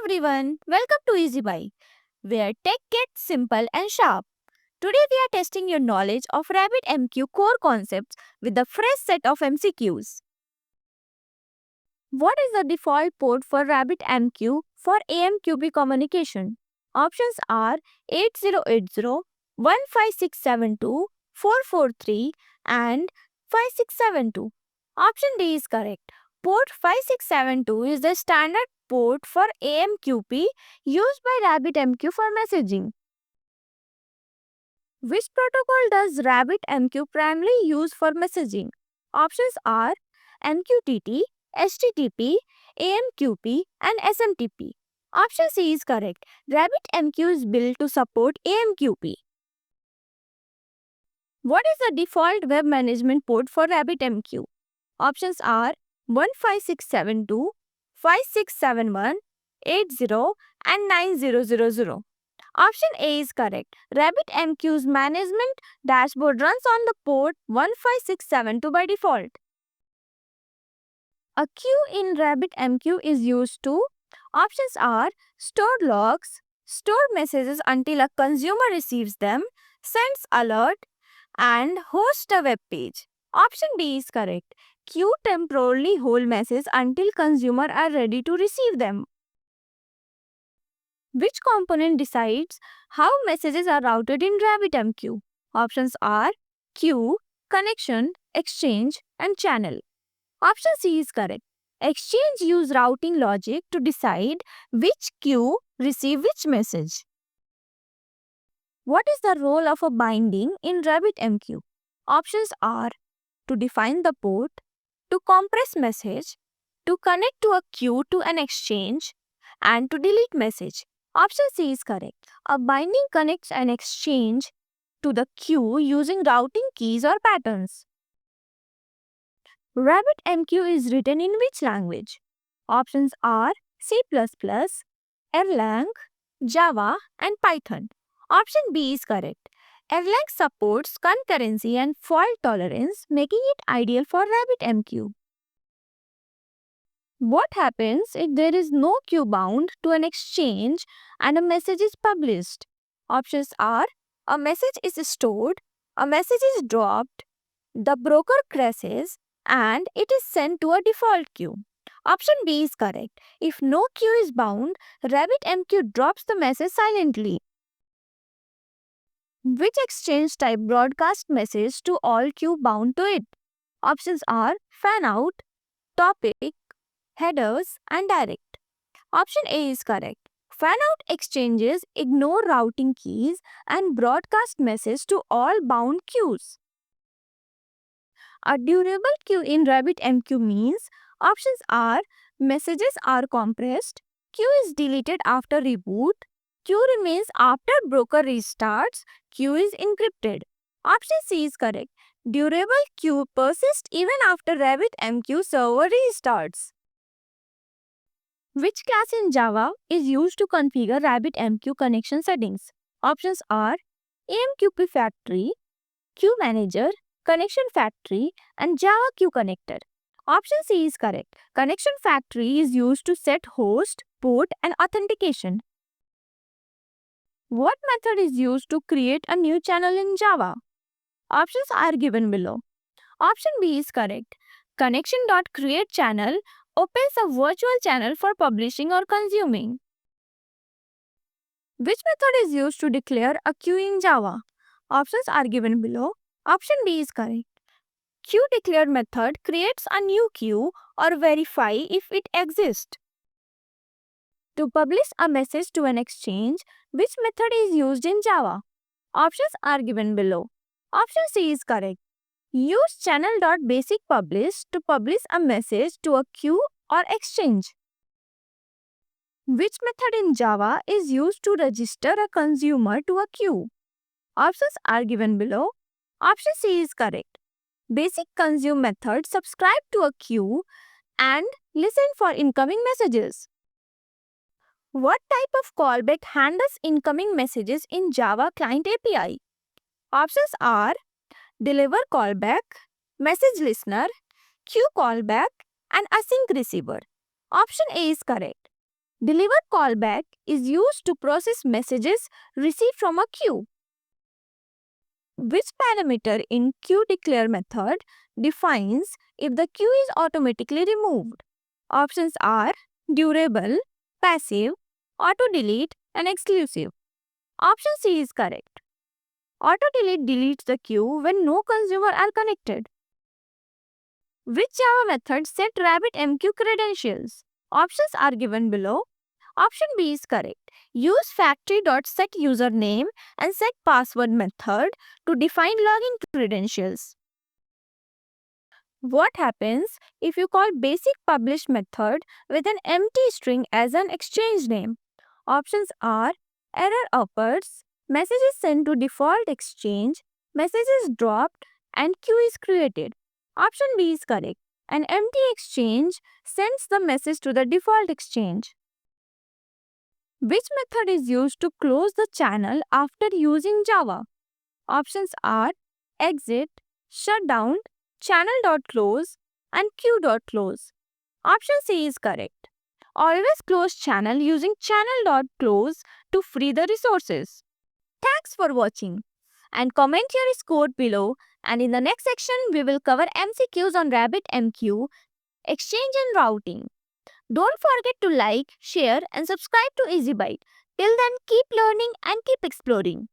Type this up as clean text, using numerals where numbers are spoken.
everyone, welcome to Easy Buy, where tech gets simple and sharp. Today we are testing your knowledge of RabbitMQ core concepts with a fresh set of MCQs. What is the default port for RabbitMQ for AMQP communication? Options are 8080, 15672, 443 and 5672. Option D is correct. Port 5672 is the standard port for AMQP used by RabbitMQ for messaging. Which protocol does RabbitMQ primarily use for messaging? Options are MQTT, HTTP, AMQP, and SMTP. Option C is correct. RabbitMQ is built to support AMQP. What is the default web management port for RabbitMQ? Options are 15672, 5671, 80, and 9000. Option A is correct. RabbitMQ's management dashboard runs on the port 15672 by default. A queue in RabbitMQ is used to. Options are store logs, store messages until a consumer receives them, sends alert, and host a web page. Option D is correct. Queue temporarily hold messages until consumer are ready to receive them. Which component decides how messages are routed in RabbitMQ? Options are queue, connection, exchange, and channel. Option C is correct. Exchange use routing logic to decide which queue receive which message. What is the role of a binding in RabbitMQ? Options are to define the port, to compress message, to connect to a queue to an exchange, and to delete message. Option C is correct. A binding connects an exchange to the queue using routing keys or patterns. RabbitMQ is written in which language? Options are C++, Erlang, Java, and Python. Option B is correct. Erlang supports concurrency and fault tolerance, making it ideal for RabbitMQ. What happens if there is no queue bound to an exchange and a message is published? Options are a message is stored, a message is dropped, the broker crashes, and it is sent to a default queue. Option B is correct. If no queue is bound, RabbitMQ drops the message silently. Which exchange type broadcasts message to all queue bound to it? Options are fan out, topic, headers, and direct. Option A is correct. Fan out exchanges ignore routing keys and broadcast message to all bound queues. A durable queue in RabbitMQ means options are messages are compressed, queue is deleted after reboot, queue remains after broker restarts, queue is encrypted. Option C is correct. Durable queue persists even after RabbitMQ server restarts. Which class in Java is used to configure RabbitMQ connection settings? Options are AMQP Factory, Queue Manager, Connection Factory, and Java Queue Connector. Option C is correct. Connection Factory is used to set host, port, and authentication. What method is used to create a new channel in Java? Options are given below. Option B is correct. Connection.createChannel opens a virtual channel for publishing or consuming. Which method is used to declare a queue in Java? Options are given below. Option B is correct. QDeclare method creates a new queue or verify if it exists. To publish a message to an exchange, which method is used in Java? Options are given below. Option C is correct. Use channel.basicPublish to publish a message to a queue or exchange. Which method in Java is used to register a consumer to a queue? Options are given below. Option C is correct. Basic consume method subscribe to a queue and listen for incoming messages. What type of callback handles incoming messages in Java Client API? Options are deliver callback, message listener, queue callback, and async receiver. Option A is correct. Deliver callback is used to process messages received from a queue. Which parameter in queueDeclare method defines if the queue is automatically removed? Options are durable, passive, auto-delete, and exclusive. Option C is correct. Auto-delete deletes the queue when no consumer are connected. Which Java method set RabbitMQ credentials? Options are given below. Option B is correct. Use factory.setUsername and setPassword method to define login credentials. What happens if you call basic publish method with an empty string as an exchange name? Options are error occurs, messages sent to default exchange, messages dropped, and queue is created. Option B is correct. An empty exchange sends the message to the default exchange. Which method is used to close the channel after using Java? Options are exit, shutdown, channel.close, and queue.close. Option C is correct. Always close channel using channel.close to free the resources. Thanks for watching and comment your score below, and in the next section we will cover MCQs on RabbitMQ, exchange and routing. Don't forget to like, share and subscribe to EasyByte. Till then, keep learning and keep exploring.